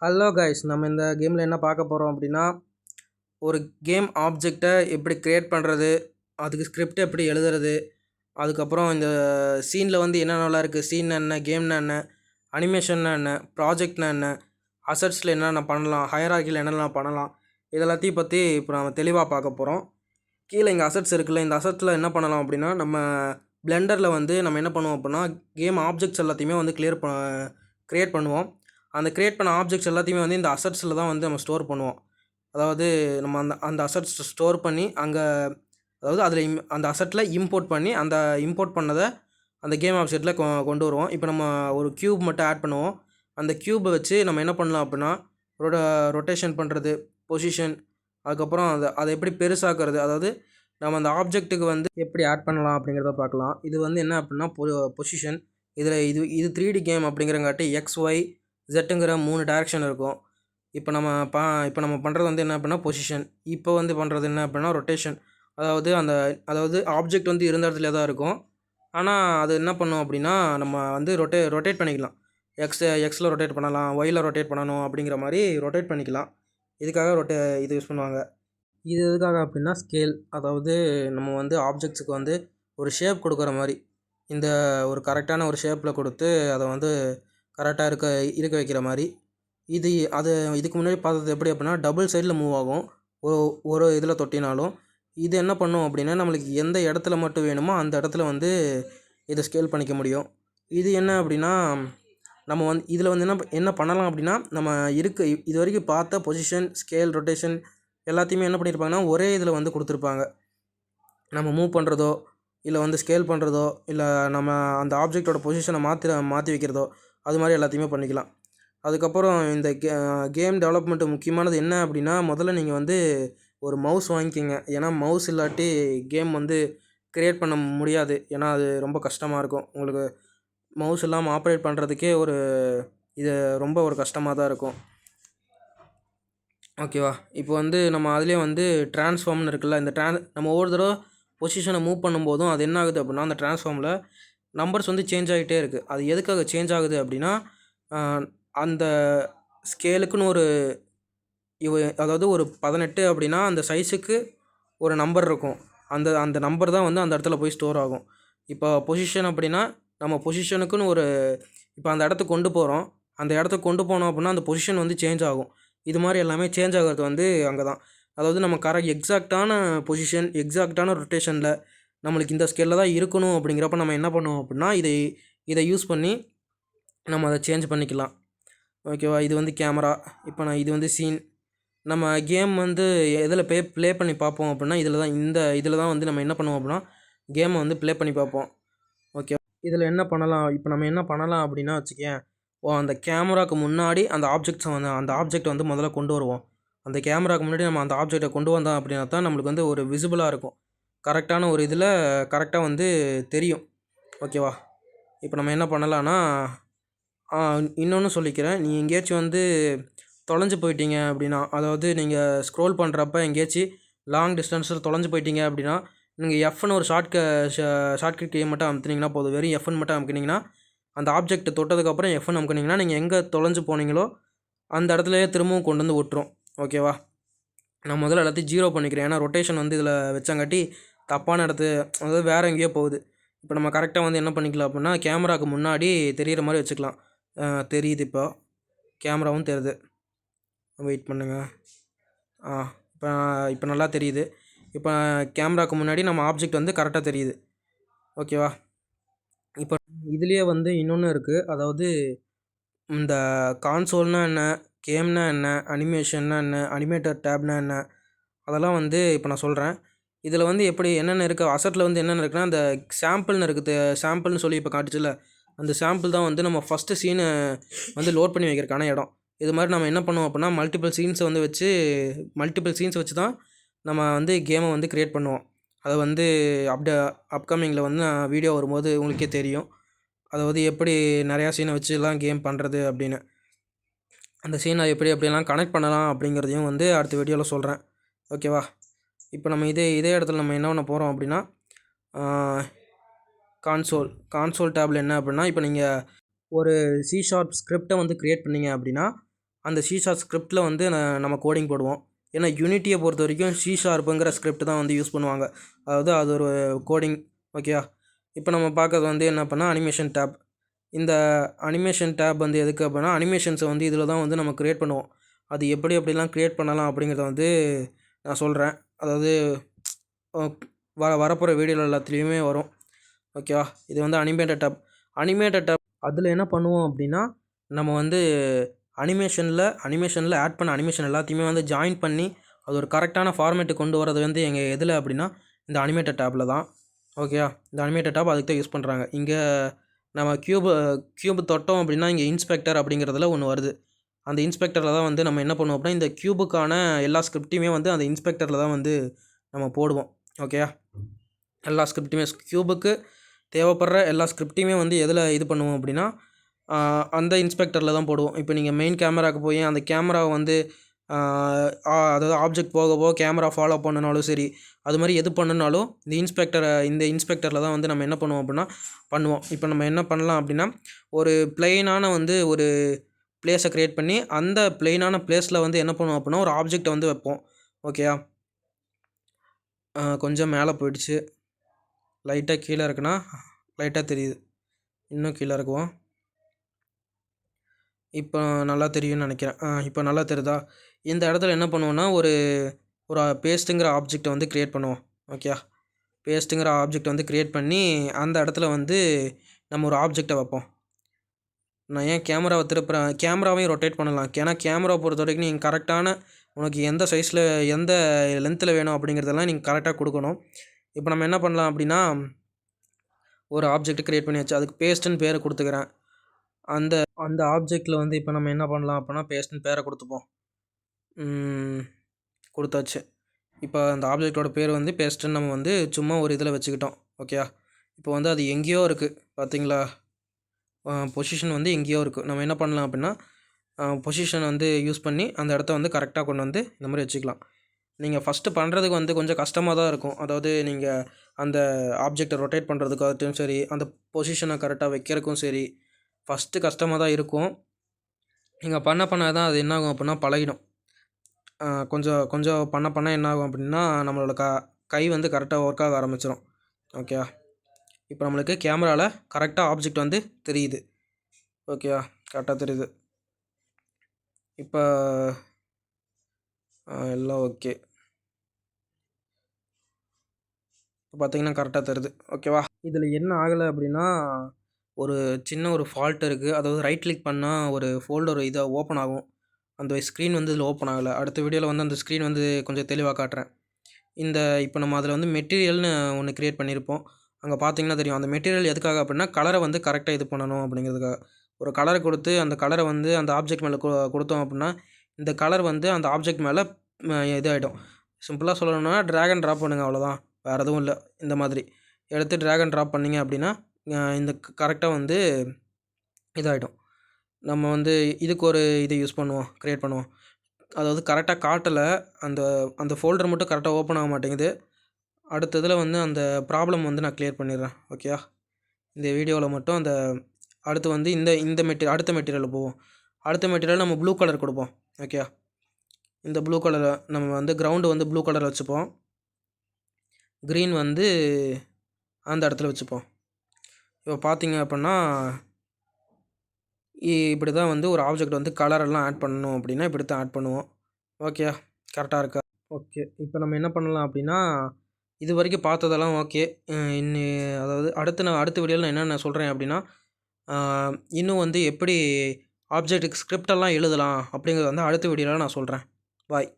Hello guys, நம்ம இந்த கேமில் என்ன பார்க்க போகிறோம் அப்படின்னா, ஒரு கேம் ஆப்ஜெக்டை எப்படி க்ரியேட் பண்ணுறது, அதுக்கு ஸ்கிரிப்ட் எப்படி எழுதுறது, அதுக்கப்புறம் இந்த சீனில் வந்து என்னென்னலாம் இருக்குது, சீன் என்ன, கேம்னா என்ன, அனிமேஷன்னா என்ன, ப்ராஜெக்ட்னா என்ன, அசட்ஸில் என்னென்ன பண்ணலாம், ஹையரார்க்கியில் என்னென்ன பண்ணலாம், இதெல்லாத்தையும் பற்றி இப்போ நம்ம தெளிவாக பார்க்க போகிறோம். கீழே இங்கே அசட்ஸ் இருக்குல்ல, இந்த அசட்ஸில் என்ன பண்ணலாம் அப்படின்னா, நம்ம பிளெண்டரில் வந்து நம்ம என்ன பண்ணுவோம் அப்படின்னா, கேம் ஆப்ஜெக்ட்ஸ் எல்லாத்தையுமே வந்து க்ரியேட் பண்ணுவோம். அந்த க்ரியேட் பண்ண ஆப்ஜெக்ட்ஸ் எல்லாத்தையுமே வந்து இந்த அசட்ஸில் தான் வந்து நம்ம ஸ்டோர் பண்ணுவோம். அதாவது நம்ம அந்த அந்த அசட்ஸ் ஸ்டோர் பண்ணி அங்கே, அதாவது அதில் அந்த அசட்டில் இம்போர்ட் பண்ணி அந்த இம்போர்ட் பண்ணதை அந்த கேம் ஆப்ஜெக்டில் கொண்டு வருவோம். இப்போ நம்ம ஒரு க்யூப் மட்டும் ஆட் பண்ணுவோம். அந்த க்யூப்பை வச்சு நம்ம என்ன பண்ணலாம் அப்படின்னா, ரொட்டேஷன் பண்ணுறது, பொசிஷன், அதுக்கப்புறம் அதை எப்படி பெருசாக்குறது, அதாவது நம்ம அந்த ஆப்ஜெக்ட்டுக்கு வந்து எப்படி ஆட் பண்ணலாம் அப்படிங்கிறத பார்க்கலாம். இது வந்து என்ன அப்படின்னா பொசிஷன். இதில் இது 3D கேம் அப்படிங்கிறங்காட்டி எக்ஸ், ஒய், ஜெட்டுங்கிற 3 டைரக்ஷன் இருக்கும். இப்போ நம்ம பண்ணுறது வந்து என்ன அப்படின்னா பொசிஷன். இப்போ வந்து பண்ணுறது என்ன அப்படின்னா ரொட்டேஷன். அதாவது ஆப்ஜெக்ட் வந்து இருந்த இடத்துல தான் இருக்கும். ஆனால் அது என்ன பண்ணும் அப்படின்னா, நம்ம வந்து ரொட்டேட் பண்ணிக்கலாம். எக்ஸில் ரொட்டேட் பண்ணலாம், ஒயில் ரொட்டேட் பண்ணணும் அப்படிங்கிற மாதிரி ரொட்டேட் பண்ணிக்கலாம். இதுக்காக இது யூஸ் பண்ணுவாங்க. இது எதுக்காக அப்படின்னா ஸ்கேல், அதாவது நம்ம வந்து ஆப்ஜெக்ட்ஸுக்கு வந்து ஒரு ஷேப் கொடுக்குற மாதிரி, இந்த ஒரு கரெக்டான ஒரு ஷேப்பில் கொடுத்து அதை வந்து கரெக்டாக இருக்க வைக்கிற மாதிரி. இதுக்கு முன்னாடி பார்த்தது எப்படி அப்படின்னா டபுள் சைடில் மூவ் ஆகும். ஒரு இதில் தொட்டினாலும் இது என்ன பண்ணும் அப்படின்னா, நம்மளுக்கு எந்த இடத்துல மட்டும் வேணுமோ அந்த இடத்துல வந்து இதை ஸ்கேல் பண்ணிக்க முடியும். இது என்ன அப்படின்னா, நம்ம வந்து இதில் வந்து என்ன பண்ணலாம் அப்படின்னா, நம்ம இது வரைக்கும் பார்த்த பொசிஷன், ஸ்கேல், ரொட்டேஷன் எல்லாத்தையுமே என்ன பண்ணியிருப்பாங்கன்னா ஒரே இதில் வந்து கொடுத்துருப்பாங்க. நம்ம மூவ் பண்ணுறதோ, இல்லை வந்து ஸ்கேல் பண்ணுறதோ, இல்லை நம்ம அந்த ஆப்ஜெக்டோட பொசிஷனை மாற்றி வைக்கிறதோ, அது மாதிரி எல்லாத்தையுமே பண்ணிக்கலாம். அதுக்கப்புறம் இந்த கேம் டெவலப்மெண்ட்டு முக்கியமானது என்ன அப்படின்னா, முதல்ல நீங்கள் வந்து ஒரு மவுஸ் வாங்கிக்கிங்க. ஏன்னா மவுஸ் இல்லாட்டி கேம் வந்து க்ரியேட் பண்ண முடியாது. ஏன்னா அது ரொம்ப கஷ்டமாக இருக்கும். உங்களுக்கு மவுஸ் இல்லாமல் ஆப்ரேட் பண்ணுறதுக்கே இது ரொம்ப ஒரு கஷ்டமாக தான் இருக்கும். ஓகேவா? இப்போ வந்து நம்ம அதிலே வந்து ட்ரான்ஸ்ஃபார்ம்னு இருக்குல்ல, நம்ம ஒவ்வொரு தடவை பொசிஷனை மூவ் பண்ணும்போதும் அது என்ன ஆகுது அப்படின்னா, அந்த ட்ரான்ஸ்ஃபார்மில் நம்பர்ஸ் வந்து சேஞ்ச் ஆகிட்டே இருக்குது. அது எதுக்காக சேஞ்ச் ஆகுது அப்படின்னா, அந்த ஸ்கேலுக்குன்னு அதாவது ஒரு 18 அப்படின்னா அந்த சைஸுக்கு ஒரு நம்பர் இருக்கும். அந்த நம்பர் தான் வந்து அந்த இடத்துல போய் ஸ்டோர் ஆகும். இப்போ பொசிஷன் அப்படின்னா, நம்ம பொசிஷனுக்குன்னு இப்போ அந்த இடத்துக்கு கொண்டு போகிறோம். அந்த இடத்துக்கு கொண்டு போனோம் அப்படின்னா அந்த பொசிஷன் வந்து சேஞ்ச் ஆகும். இது மாதிரி எல்லாமே சேஞ்ச் ஆகிறது வந்து அங்கே தான். அதாவது நம்ம எக்ஸாக்டான பொசிஷன், எக்ஸாக்டான ரொட்டேஷனில் நம்மளுக்கு இந்த ஸ்கேலில் தான் இருக்கணும் அப்படிங்கிறப்ப நம்ம என்ன பண்ணுவோம் அப்படின்னா, இதை யூஸ் பண்ணி நம்ம அதை சேஞ்ச் பண்ணிக்கலாம். ஓகேவா? இது வந்து கேமரா. இப்போ இது வந்து சீன். நம்ம கேம் வந்து எதில் ப்ளே பண்ணி பார்ப்போம் அப்படின்னா, இதில் தான் வந்து நம்ம என்ன பண்ணுவோம் அப்படின்னா, கேமை வந்து ப்ளே பண்ணி பார்ப்போம். ஓகே, இதில் என்ன பண்ணலாம், இப்போ நம்ம என்ன பண்ணலாம் அப்படின்னா வச்சுக்கேன், அந்த கேமராவுக்கு முன்னாடி அந்த ஆப்ஜெக்ட் வந்து முதல்ல கொண்டு வருவோம். அந்த கேமராவுக்கு முன்னாடி நம்ம அந்த ஆப்ஜெக்டை கொண்டு வந்தோம் அப்படின்னா தான் நம்மளுக்கு வந்து ஒரு விசிபிளாக இருக்கும். கரெக்டான ஒரு இதில் கரெக்டாக வந்து தெரியும். ஓகேவா? இப்போ நம்ம என்ன பண்ணலான்னா, இன்னொன்று சொல்லிக்கிறேன். நீங்கள் எங்கேயாச்சும் வந்து தொலைஞ்சு போயிட்டீங்க அப்படின்னா, அதாவது நீங்கள் ஸ்க்ரோல் பண்ணுறப்ப எங்கேயாச்சும் லாங் டிஸ்டன்ஸில் தொலைஞ்சு போயிட்டீங்க அப்படின்னா, நீங்கள் எஃப்னு ஒரு ஷார்ட்கட் கீ மட்டும் அமுத்துனீங்கன்னா போதும். வெறும் எஃப்னு மட்டும் அமுக்குனீங்கன்னா, அந்த ஆப்ஜெக்ட் தொட்டதுக்கப்புறம் எஃப்னு அமுக்குனீங்கன்னா, நீங்கள் எங்கே தொலைஞ்சு போனீங்களோ அந்த இடத்துலையே திரும்பவும் கொண்டு வந்து விட்டுரும். ஓகேவா? நான் முதல்ல எல்லாத்தையும் 0 பண்ணிக்கிறேன். ஏன்னா ரொட்டேஷன் வந்து இதில் வச்சாங்காட்டி தப்பான அதாவது வேறு எங்கேயோ போகுது. இப்போ நம்ம கரெக்டாக வந்து என்ன பண்ணிக்கலாம் அப்படின்னா, கேமராவுக்கு முன்னாடி தெரிகிற மாதிரி வச்சுக்கலாம். தெரியுது, கேமராவும் தெரியுது. வெயிட் பண்ணுங்கள். இப்போ நல்லா தெரியுது. இப்போ கேமராவுக்கு முன்னாடி நம்ம ஆப்ஜெக்ட் வந்து கரெக்டாக தெரியுது. ஓகேவா? இப்போ இதுலேயே வந்து இன்னொன்று இருக்குது. அதாவது இந்த கான்சோல்னால் என்ன, கேம்னா என்ன, அனிமேஷன்னா என்ன, அனிமேட்டர் டேப்னா என்ன, அதெல்லாம் வந்து இப்போ நான் சொல்கிறேன். இதில் வந்து என்னென்ன இருக்குது, அசட்டில் வந்து என்னென்ன இருக்குன்னா, அந்த சாம்பிள்னு இருக்குது. சாம்பிள்னு சொல்லி இப்போ காட்டுச்சுல, அந்த சாம்பிள் தான் வந்து நம்ம ஃபஸ்ட்டு சீனை வந்து லோட் பண்ணி வைக்கிறதுக்கான இடம். இது மாதிரி நம்ம என்ன பண்ணுவோம் அப்படின்னா, மல்டிபிள் சீன்ஸை வச்சு தான் நம்ம வந்து கேமை வந்து க்ரியேட் பண்ணுவோம். அதை வந்து அப்கமிங்கில் வந்து நான் வீடியோ வரும்போது உங்களுக்கே தெரியும். அதாவது எப்படி நிறையா சீனை வச்சுலாம் கேம் பண்ணுறது அப்படின்னு. அந்த சீனை எப்படியெல்லாம் கனெக்ட் பண்ணலாம் அப்படிங்கிறதையும் வந்து அடுத்த வீடியோவில் சொல்கிறேன். ஓகேவா? இப்போ நம்ம இதே இடத்துல நம்ம என்ன பண்ண போகிறோம் அப்படின்னா, கான்சோல் டேபில் என்ன அப்படின்னா, இப்போ நீங்கள் ஒரு சி ஷார்ப் ஸ்கிரிப்டை வந்து க்ரியேட் பண்ணீங்க அப்படின்னா, அந்த சி ஷார்ப் ஸ்கிரிப்டில் வந்து நம்ம கோடிங் போடுவோம். ஏன்னா யூனிட்டியை பொறுத்த வரைக்கும் சி ஷார்ப்புங்கிற ஸ்கிரிப்ட் தான் வந்து யூஸ் பண்ணுவாங்க. அதாவது அது ஒரு கோடிங். ஓகேயா? இப்போ நம்ம பார்க்கறது வந்து என்ன அப்படின்னா அனிமேஷன் டேப். இந்த அனிமேஷன் டேப் வந்து எதுக்கு அப்படின்னா, அனிமேஷன்ஸை வந்து இதில் தான் வந்து நம்ம க்ரியேட் பண்ணுவோம். அது எப்படி எப்படிலாம் க்ரியேட் பண்ணலாம் அப்படிங்கிறத வந்து நான் சொல்கிறேன். அதாவது வரப்போகிற வீடியோவில் எல்லாத்துலேயுமே வரும். ஓகேவா? இது வந்து அனிமேட்டட் டேப் அதில் என்ன பண்ணுவோம் அப்படின்னா, நம்ம வந்து அனிமேஷனில் ஆட் பண்ண அனிமேஷன் எல்லாத்தையுமே வந்து ஜாயின் பண்ணி அது ஒரு கரெக்டான ஃபார்மேட்டுக்கு கொண்டு வரது வந்து எங்கள் எதில் அப்படின்னா இந்த அனிமேட்டட் டேப்பில் தான். ஓகேயா? இந்த அனிமேட்டட் டேப் அதுக்கு தான் யூஸ் பண்ணுறாங்க. இங்கே நம்ம க்யூப் தொட்டோம் அப்படின்னா இங்கே இன்ஸ்பெக்டர் அப்படிங்கிறதுல ஒன்று வருது. அந்த இன்ஸ்பெக்டரில் தான் வந்து நம்ம என்ன பண்ணுவோம் அப்படின்னா, இந்த க்யூபுக்கான எல்லா ஸ்கிரிப்ட்டையுமே வந்து அந்த இன்ஸ்பெக்டரில் தான் வந்து நம்ம போடுவோம். ஓகேயா? எல்லா ஸ்கிரிப்ட்டுமே க்யூபுக்கு தேவைப்படுற எல்லா ஸ்கிரிப்ட்டையுமே வந்து எதில் இது பண்ணுவோம் அப்படின்னா, அந்த இன்ஸ்பெக்டரில் தான் போடுவோம். இப்போ நீங்கள் மெயின் கேமராவுக்கு போய் அந்த கேமராவை வந்து அதாவது ஆப்ஜெக்ட் போக போக கேமரா ஃபாலோ பண்ணனாலும் சரி, அது மாதிரி எது பண்ணுனாலும் இந்த இன்ஸ்பெக்டரில் தான் வந்து நம்ம என்ன பண்ணுவோம் அப்படின்னா பண்ணுவோம். இப்போ நம்ம என்ன பண்ணலாம் அப்படின்னா, ஒரு பிளெயினான வந்து ஒரு பிளேஸை க்ரியேட் பண்ணி அந்த பிளெயினான பிளேஸில் வந்து என்ன பண்ணுவோம் அப்படின்னா ஒரு ஆப்ஜெக்டை வந்து வைப்போம். ஓகேயா? கொஞ்சம் மேலே போயிடுச்சு. லைட்டாக கீழே இருக்குன்னா லைட்டாக தெரியுது. இன்னும் கீழே இருக்குவோம். இப்போ நல்லா தெரியும்னு நினைக்கிறேன். இப்போ நல்லா தெரியுதா? இந்த இடத்துல என்ன பண்ணுவோன்னா, ஒரு ஒரு பேஸ்ட்டுங்கிற ஆப்ஜெக்டை வந்து க்ரியேட் பண்ணுவோம். ஓகேயா? பேஸ்ட்டுங்கிற ஆப்ஜெக்ட் வந்து க்ரியேட் பண்ணி அந்த இடத்துல வந்து நம்ம ஒரு ஆப்ஜெக்டை வைப்போம். நான் ஏன் கேமராவை திருப்புறேன், கேமராவையும் ரொட்டேட் பண்ணலாம். ஏன்னா கேமராவை பொறுத்த வரைக்கும் நீங்கள் கரெக்டான உனக்கு எந்த சைஸில் எந்த லென்த்தில் வேணும் அப்படிங்கிறதெல்லாம் நீங்கள் கரெக்டாக கொடுக்கணும். இப்போ நம்ம என்ன பண்ணலாம் அப்படின்னா, ஒரு ஆப்ஜெக்ட் க்ரியேட் பண்ணியாச்சு. அதுக்கு பேஸ்ட்டுன்னு பேரை கொடுத்துக்கிறேன். அந்த ஆப்ஜெக்ட்டில் வந்து இப்போ நம்ம என்ன பண்ணலாம் அப்படின்னா, பேஸ்ட்டுன்னு பேரை கொடுத்துப்போம். கொடுத்தாச்சு. இப்போ அந்த ஆப்ஜெக்டோட பேர் வந்து பேஸ்ட்டுன்னு நம்ம வந்து சும்மா ஒரு இதில் வச்சுக்கிட்டோம். ஓகேயா? இப்போ வந்து அது எங்கேயோ இருக்குது பார்த்தீங்களா? பொசிஷன் வந்து எங்கேயோ இருக்குது. நம்ம என்ன பண்ணலாம் அப்படின்னா, பொசிஷன் வந்து யூஸ் பண்ணி அந்த இடத்த வந்து கரெக்டாக கொண்டு வந்து இந்த மாதிரி வச்சுக்கலாம். நீங்கள் ஃபஸ்ட்டு பண்ணுறதுக்கு வந்து கொஞ்சம் கஷ்டமாக தான் இருக்கும். அதாவது நீங்கள் அந்த ஆப்ஜெக்டை ரொட்டேட் பண்ணுறதுக்காகட்டும் சரி, அந்த பொசிஷனை கரெக்டாக வைக்கிறதுக்கும் சரி, ஃபஸ்ட்டு கஷ்டமாக தான் இருக்கும். நீங்கள் பண்ண தான் அது என்னாகும் அப்படின்னா பழகிடும். கொஞ்சம் கொஞ்சம் பண்ண என்னாகும் அப்படின்னா, நம்மளோட கை வந்து கரெக்டாக ஒர்க் ஆக ஆரம்பிச்சிடும். ஓகேவா? இப்போ நம்மளுக்கு கேமராவில் கரெக்டாக ஆப்ஜெக்ட் வந்து தெரியுது. ஓகேவா? கரெக்டாக தெரியுது. இப்போ எல்லாம் ஓகே. இப்போ பார்த்தீங்கன்னா கரெக்டாக தெரியுது. ஓகேவா? இதில் என்ன ஆகலை அப்படின்னா, ஒரு சின்ன ஒரு ஃபால்ட் இருக்குது. அதாவது ரைட் கிளிக் பண்ணால் ஒரு ஃபோல்டர் இதை ஓப்பன் ஆகும். அந்த ஸ்க்ரீன் வந்து இதில் ஓப்பன் ஆகலை. அடுத்த வீடியோவில் வந்து அந்த ஸ்க்ரீன் வந்து கொஞ்சம் தெளிவாக காட்டுறேன். இப்போ நம்ம அதில் வந்து மெட்டீரியல்னு ஒன்று க்ரியேட் பண்ணியிருப்போம். அங்கே பார்த்தீங்கன்னா தெரியும். அந்த மெட்டீரியல் எதுக்காக அப்படின்னா, கலரை வந்து கரெக்டாக இது பண்ணணும் அப்படிங்கிறதுக்காக. ஒரு கலரை கொடுத்து அந்த கலரை வந்து அந்த ஆப்ஜெக்ட் மேலே கொடுத்தோம் அப்படின்னா, இந்த கலர் வந்து அந்த ஆப்ஜெக்ட் மேலே இதாகிடும். சிம்பிளாக சொல்லணும்னா ட்ராக் அண்ட் ட்ராப் பண்ணுங்கள், அவ்வளோதான். வேறு எதுவும் இல்லை. இந்த மாதிரி எடுத்து ட்ராக் அண்ட் ட்ராப் பண்ணிங்க அப்படின்னா, இந்த கரெக்டாக வந்து இதாகிடும். நம்ம வந்து இதுக்கு ஒரு இதை யூஸ் பண்ணுவோம், க்ரியேட் பண்ணுவோம். அதாவது கரெக்டாக காட்டலை. அந்த ஃபோல்டர் மட்டும் கரெக்டாக ஓப்பன் ஆக மாட்டேங்குது. அடுத்த இதில் வந்து அந்த ப்ராப்ளம் வந்து நான் க்ளியர் பண்ணிடுறேன். ஓகேயா? இந்த வீடியோவில் மட்டும் அடுத்து வந்து அடுத்த மெட்டீரியலில் போவோம். அடுத்த மெட்டீரியல் நம்ம ப்ளூ கலர் கொடுப்போம். ஓகேயா? இந்த ப்ளூ கலரை நம்ம வந்து கிரவுண்டு வந்து ப்ளூ கலரில் வச்சுப்போம். க்ரீன் வந்து அந்த இடத்துல வச்சுப்போம். இப்போ பார்த்தீங்க அப்படின்னா, இப்படி தான் வந்து ஒரு ஆப்ஜெக்ட் வந்து கலரெல்லாம் ஆட் பண்ணணும் அப்படின்னா இப்படி தான் ஆட் பண்ணுவோம். ஓகேயா? கரெக்டாக இருக்கா? ஓகே. இப்போ நம்ம என்ன பண்ணலாம் அப்படின்னா, இது வரைக்கும் பார்த்ததெல்லாம் ஓகே. அதாவது அடுத்த வீடியோவில் நான் என்னென்ன சொல்கிறேன் அப்படின்னா, இன்னும் வந்து எப்படி ஆப்ஜெக்ட்டுக்கு ஸ்கிரிப்டெல்லாம் எழுதலாம் அப்படிங்கிறத வந்து அடுத்த வீடியோவில் நான் சொல்கிறேன். பாய்.